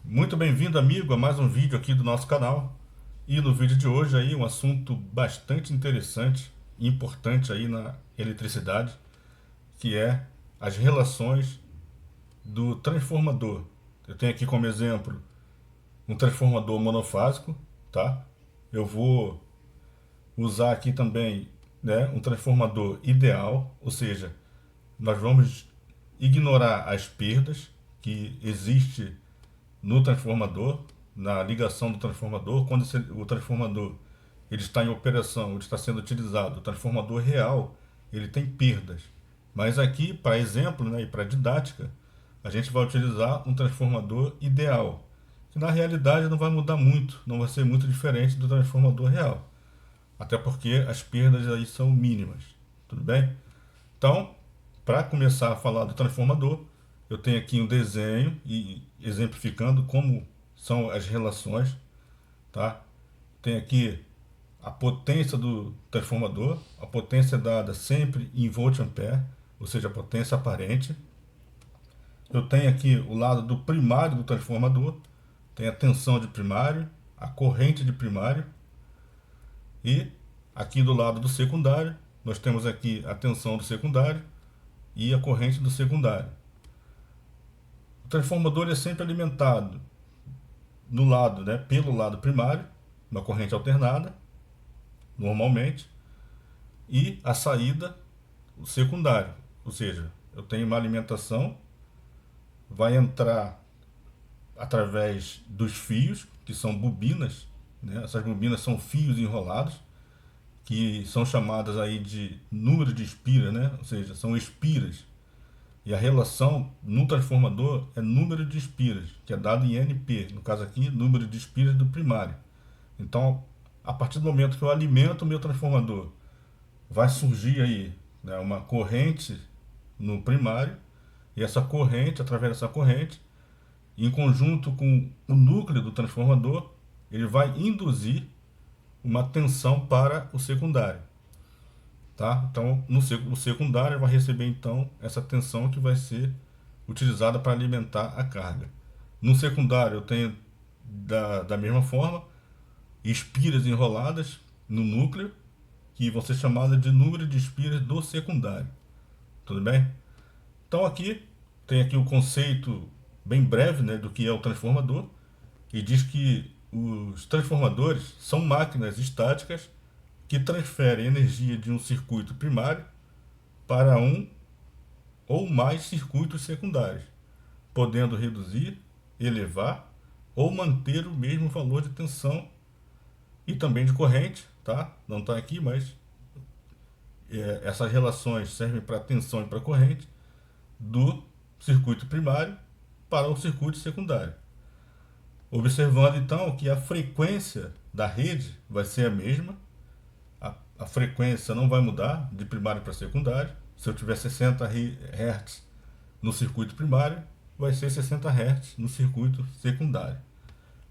Muito bem-vindo, amigo, a mais um vídeo aqui do nosso canal. E no vídeo de hoje aí um assunto bastante interessante e importante aí na eletricidade, que é as relações do transformador. Eu tenho aqui como exemplo um transformador monofásico, tá? Eu vou usar aqui também, né, um transformador ideal, ou seja, nós vamos ignorar as perdas que existe no transformador, na ligação do transformador, quando o transformador ele está em operação, ele está sendo utilizado, o transformador real, ele tem perdas. Mas aqui, para exemplo, né, e para didática, a gente vai utilizar um transformador ideal, que na realidade não vai mudar muito, não vai ser muito diferente do transformador real, até porque as perdas aí são mínimas, tudo bem? Então, para começar a falar do transformador, eu tenho aqui um desenho e exemplificando como são as relações, tá? Tem aqui a potência do transformador, a potência é dada sempre em volt-ampere, ou seja, a potência aparente. Eu tenho aqui o lado do primário do transformador, tem a tensão de primário, a corrente de primário, e aqui do lado do secundário, nós temos aqui a tensão do secundário e a corrente do secundário. O transformador é sempre alimentado no lado, né, pelo lado primário, uma corrente alternada, normalmente, e a saída, o secundário. Ou seja, eu tenho uma alimentação, vai entrar através dos fios, que são bobinas, né? Essas bobinas são fios enrolados, que são chamadas aí de número de espiras, né? Ou seja, são espiras. E a relação no transformador é número de espiras, que é dado em NP, no caso aqui, número de espiras do primário. Então, a partir do momento que eu alimento o meu transformador, vai surgir aí, né, uma corrente no primário, e essa corrente, através dessa corrente, em conjunto com o núcleo do transformador, ele vai induzir uma tensão para o secundário. Tá? Então, o secundário vai receber então essa tensão que vai ser utilizada para alimentar a carga. No secundário, eu tenho da mesma forma espiras enroladas no núcleo, que vão ser chamadas de número de espiras do secundário. Tudo bem? Então aqui tem aqui o conceito bem breve, né, do que é o transformador, e diz que os transformadores são máquinas estáticas que transferem energia de um circuito primário para um ou mais circuitos secundários, podendo reduzir, elevar ou manter o mesmo valor de tensão e também de corrente, tá? Não está aqui, mas essas relações servem para tensão e para corrente do circuito primário para o circuito secundário. Observando então que a frequência da rede vai ser a mesma, a frequência não vai mudar de primário para secundário. Se eu tiver 60 Hz no circuito primário, vai ser 60 Hz no circuito secundário.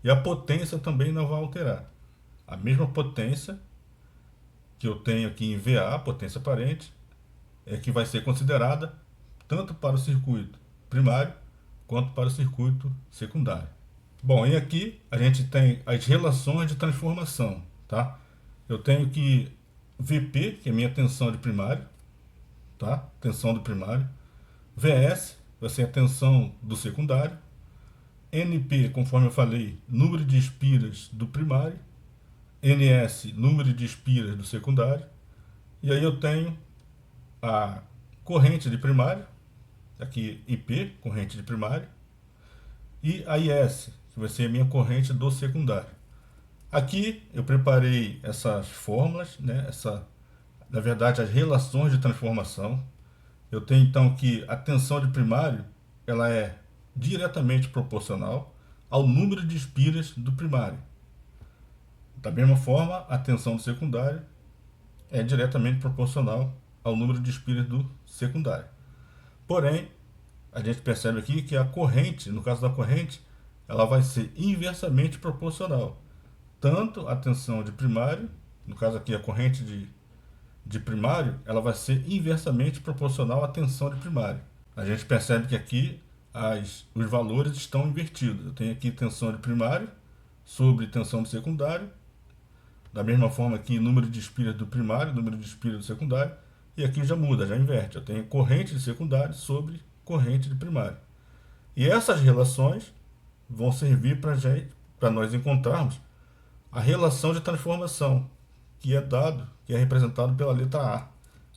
E a potência também não vai alterar. A mesma potência que eu tenho aqui em VA, potência aparente, é que vai ser considerada tanto para o circuito primário quanto para o circuito secundário. Bom, e aqui a gente tem as relações de transformação, tá? Eu tenho que VP, que é minha tensão de primário, tá? Tensão do primário. VS vai ser a tensão do secundário. NP, conforme eu falei, número de espiras do primário. NS, número de espiras do secundário. E aí eu tenho a corrente de primário, aqui IP, corrente de primário, e a IS, que vai ser a minha corrente do secundário. Aqui eu preparei essas fórmulas, né? Na verdade, as relações de transformação. Eu tenho então que a tensão de primário ela é diretamente proporcional ao número de espiras do primário. Da mesma forma, a tensão do secundário é diretamente proporcional ao número de espiras do secundário. Porém, a gente percebe aqui que a corrente, no caso da corrente, ela vai ser inversamente proporcional. Tanto a tensão de primário, no caso aqui a corrente de primário, ela vai ser inversamente proporcional à tensão de primário. A gente percebe que aqui os valores estão invertidos. Eu tenho aqui tensão de primário sobre tensão de secundário. Da mesma forma aqui, número de espiras do primário, número de espiras do secundário. E aqui já muda, já inverte. Eu tenho corrente de secundário sobre corrente de primário. E essas relações vão servir para nós encontrarmos a relação de transformação, que é representado pela letra A.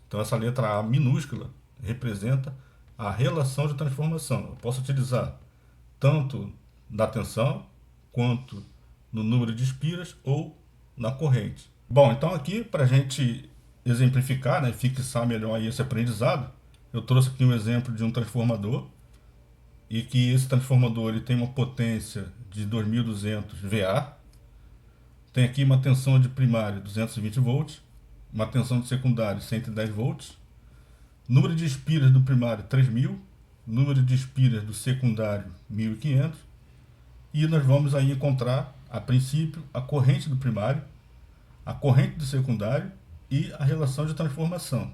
Então essa letra A minúscula representa a relação de transformação. Eu posso utilizar tanto na tensão, quanto no número de espiras ou na corrente. Bom, então aqui para a gente exemplificar, né, fixar melhor aí esse aprendizado, eu trouxe aqui um exemplo de um transformador, e que esse transformador ele tem uma potência de 2200 VA, tem aqui uma tensão de primário 220 volts, uma tensão de secundário 110 volts, número de espiras do primário 3000, número de espiras do secundário 1500, e nós vamos aí encontrar, a princípio, a corrente do primário, a corrente do secundário e a relação de transformação.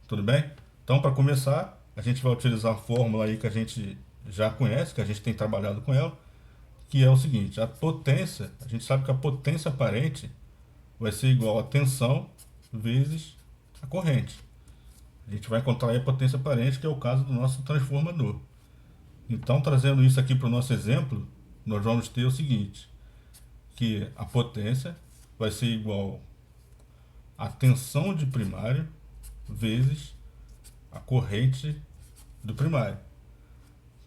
Tudo bem? Então, para começar, a gente vai utilizar a fórmula aí que a gente já conhece, que a gente tem trabalhado com ela, que é o seguinte: a potência, a gente sabe que a potência aparente vai ser igual a tensão vezes a corrente. A gente vai encontrar aí a potência aparente, que é o caso do nosso transformador. Então, trazendo isso aqui para o nosso exemplo, nós vamos ter o seguinte, que a potência vai ser igual a tensão de primário vezes a corrente do primário,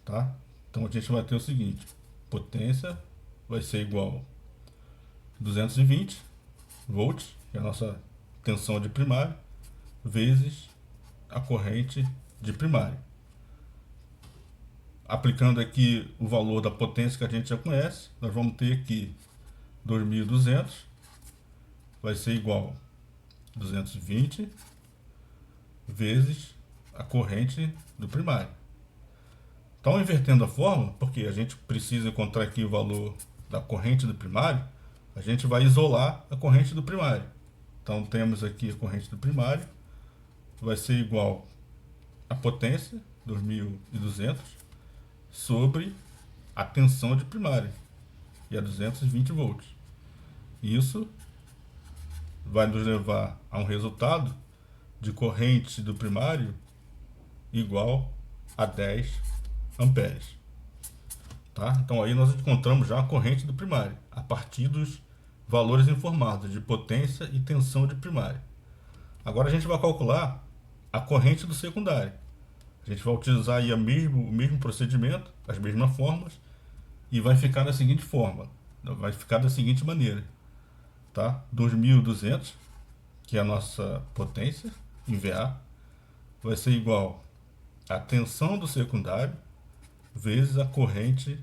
tá? Então a gente vai ter o seguinte: potência vai ser igual a 220 volts, que é a nossa tensão de primário, vezes a corrente de primário. Aplicando aqui o valor da potência que a gente já conhece, nós vamos ter aqui 2200 vai ser igual a 220 vezes a corrente do primário. Então, invertendo a fórmula, porque a gente precisa encontrar aqui o valor da corrente do primário, a gente vai isolar a corrente do primário. Então, temos aqui a corrente do primário, vai ser igual a potência, 2200, sobre a tensão de primário, que é 220 volts. Isso vai nos levar a um resultado de corrente do primário igual a 10 amperes. Tá? Então aí nós encontramos já a corrente do primário, a partir dos valores informados de potência e tensão de primário. Agora a gente vai calcular a corrente do secundário. A gente vai utilizar aí o mesmo procedimento, as mesmas fórmulas, e vai ficar da seguinte forma, vai ficar da seguinte maneira, tá? 2200, que é a nossa potência em VA, vai ser igual a tensão do secundário vezes a corrente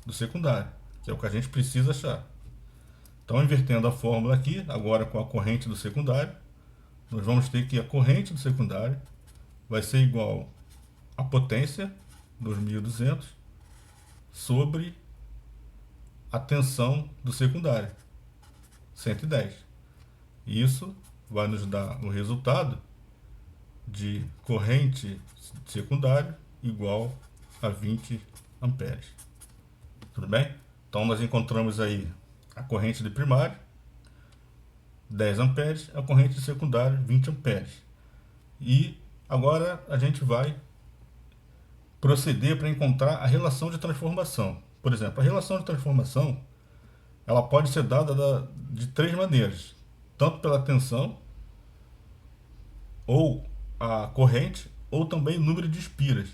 do secundário, que é o que a gente precisa achar. Então, invertendo a fórmula aqui, agora com a corrente do secundário, nós vamos ter que a corrente do secundário vai ser igual a potência, 2200, sobre a tensão do secundário, 110. Isso vai nos dar o resultado de corrente secundária igual a 20 amperes. Tudo bem? Então nós encontramos aí a corrente de primário, 10 amperes, a corrente de secundário, 20 amperes. E agora a gente vai proceder para encontrar a relação de transformação. Por exemplo, a relação de transformação ela pode ser dada de três maneiras: tanto pela tensão, ou a corrente, ou também o número de espiras.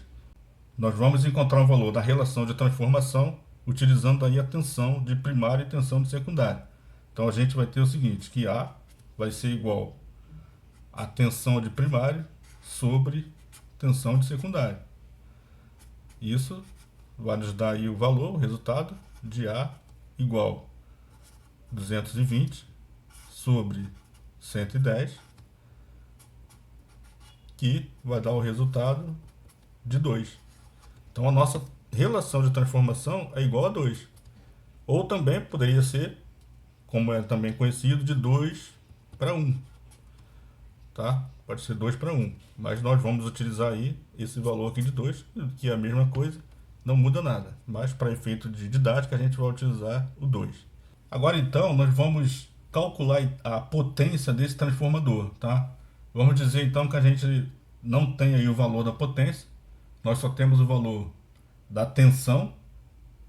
Nós vamos encontrar o valor da relação de transformação utilizando aí a tensão de primário e tensão de secundário. Então a gente vai ter o seguinte, que A vai ser igual a tensão de primário sobre tensão de secundário. Isso vai nos dar aí o valor, o resultado de A igual 220 sobre 110, que vai dar o resultado de 2. Então a nossa relação de transformação é igual a 2. Ou também poderia ser, como é também conhecido, de 2 para 1. tá? Pode ser 2 para 1, mas nós vamos utilizar aí esse valor aqui de 2, que é a mesma coisa, não muda nada, mas para efeito de didática a gente vai utilizar o 2. Agora então nós vamos calcular a potência desse transformador, tá? Vamos dizer então que a gente não tem aí o valor da potência, nós só temos o valor da tensão,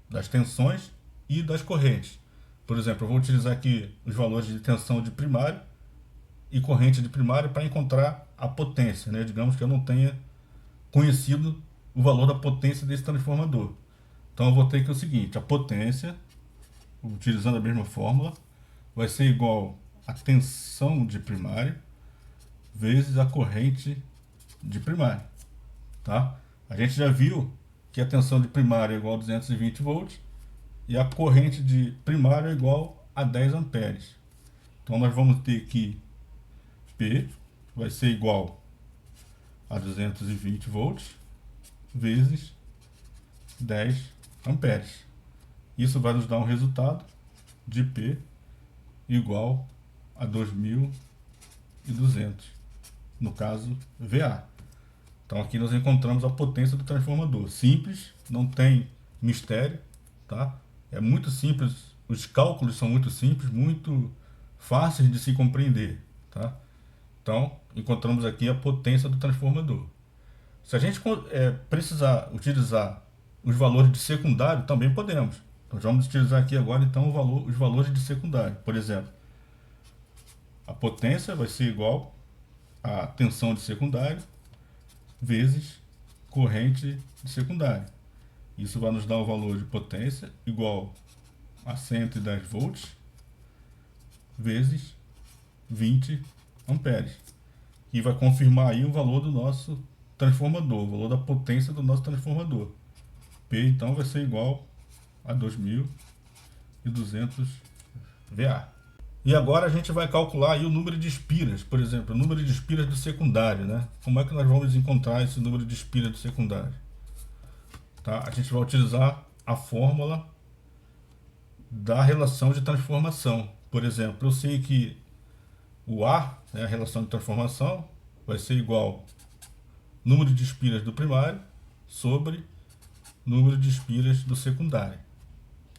das tensões e das correntes. Por exemplo, eu vou utilizar aqui os valores de tensão de primário e corrente de primário para encontrar a potência, né? Digamos que eu não tenha conhecido o valor da potência desse transformador. Então eu vou ter que o seguinte, a potência, utilizando a mesma fórmula, vai ser igual a tensão de primário vezes a corrente de primário, tá? A gente já viu que a tensão de primário é igual a 220 volts e a corrente de primário é igual a 10 amperes. Então nós vamos ter que P vai ser igual a 220 volts vezes 10 amperes. Isso vai nos dar um resultado de P igual a 2.200, no caso VA. Então aqui nós encontramos a potência do transformador. Simples, não tem mistério, tá? É muito simples, os cálculos são muito simples, muito fáceis de se compreender, tá? Então encontramos aqui a potência do transformador. Se a gente precisar utilizar os valores de secundário, também podemos. Nós vamos utilizar aqui agora então os valores de secundário. Por exemplo, a potência vai ser igual a tensão de secundário vezes corrente de secundário. Isso vai nos dar o valor de potência igual a 110 volts vezes 20 amperes. E vai confirmar aí o valor do nosso transformador, o valor da potência do nosso transformador. P então vai ser igual a 2.200 VA. E agora a gente vai calcular aí o número de espiras, por exemplo, o número de espiras do secundário, né? Como é que nós vamos encontrar esse número de espiras do secundário? Tá? A gente vai utilizar a fórmula da relação de transformação. Por exemplo, eu sei que o A, né, a relação de transformação, vai ser igual número de espiras do primário sobre número de espiras do secundário.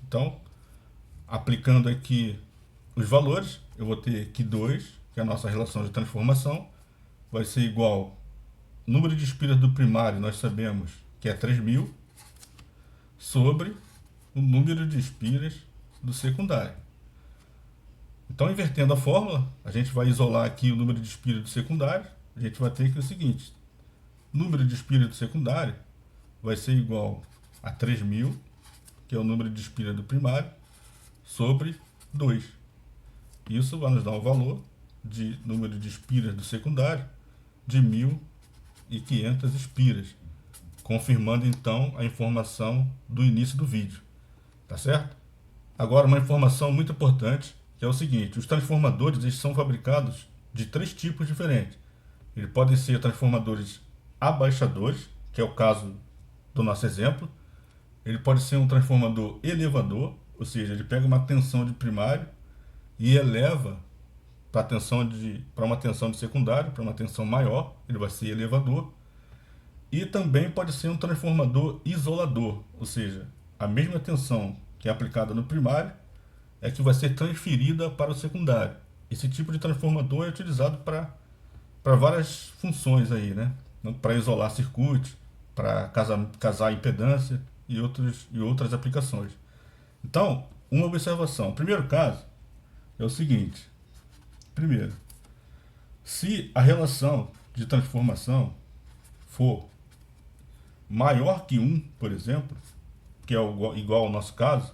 Então, aplicando aqui os valores, eu vou ter que 2, que é a nossa relação de transformação, vai ser igual número de espiras do primário, nós sabemos que é 3.000, sobre o número de espiras do secundário. Então, invertendo a fórmula, a gente vai isolar aqui o número de espiras do secundário, a gente vai ter que o seguinte, número de espiras do secundário vai ser igual a 3.000, que é o número de espiras do primário, sobre 2. Isso vai nos dar o valor de número de espiras do secundário de 1.500 espiras, confirmando então a informação do início do vídeo, tá certo? Agora uma informação muito importante, que é o seguinte, os transformadores eles são fabricados de 3 tipos diferentes. Eles podem ser transformadores abaixadores, que é o caso do nosso exemplo. Ele pode ser um transformador elevador, ou seja, ele pega uma tensão de primário e eleva para uma tensão de secundário, para uma tensão maior, ele vai ser elevador. E também pode ser um transformador isolador, ou seja, a mesma tensão que é aplicada no primário é que vai ser transferida para o secundário. Esse tipo de transformador é utilizado para várias funções aí, né? Para isolar circuitos, para casar impedância e outras aplicações. Então, uma observação. O primeiro caso é o seguinte. Primeiro, se a relação de transformação for maior que 1, por exemplo, que é igual ao nosso caso,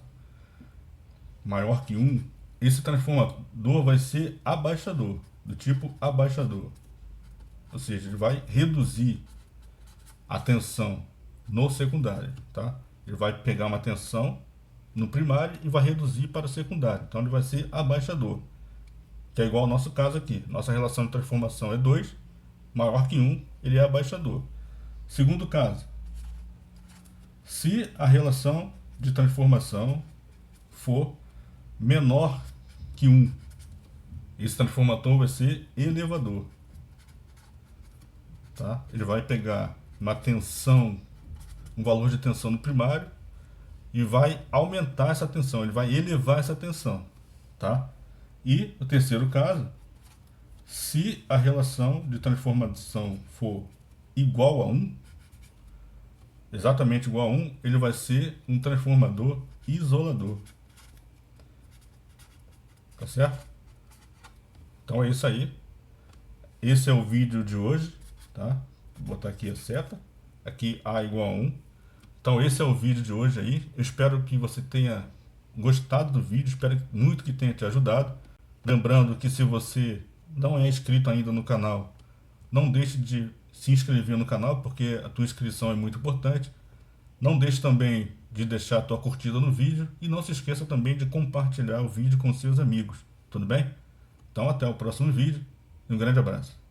maior que 1, esse transformador vai ser abaixador, do tipo abaixador. Ou seja, ele vai reduzir a tensão no secundário, tá? Ele vai pegar uma tensão no primário e vai reduzir para o secundário. Então ele vai ser abaixador, que é igual ao nosso caso aqui. Nossa relação de transformação é 2, maior que 1, ele é abaixador. Segundo caso, se a relação de transformação for menor que 1, esse transformador vai ser elevador. tá? Ele vai pegar uma tensão, um valor de tensão no primário e vai aumentar essa tensão, ele vai elevar essa tensão, tá? E o terceiro caso, se a relação de transformação for igual a 1, exatamente igual a 1, ele vai ser um transformador isolador. Tá certo? Então é isso aí. Esse é o vídeo de hoje, tá? Vou botar aqui a seta. Aqui A igual a 1. Então esse é o vídeo de hoje aí. Eu espero que você tenha gostado do vídeo. Espero muito que tenha te ajudado. Lembrando que se você não é inscrito ainda no canal, não deixe de se inscrever no canal, porque a tua inscrição é muito importante. Não deixe também de deixar a tua curtida no vídeo e não se esqueça também de compartilhar o vídeo com seus amigos. Tudo bem? Então até o próximo vídeo e um grande abraço.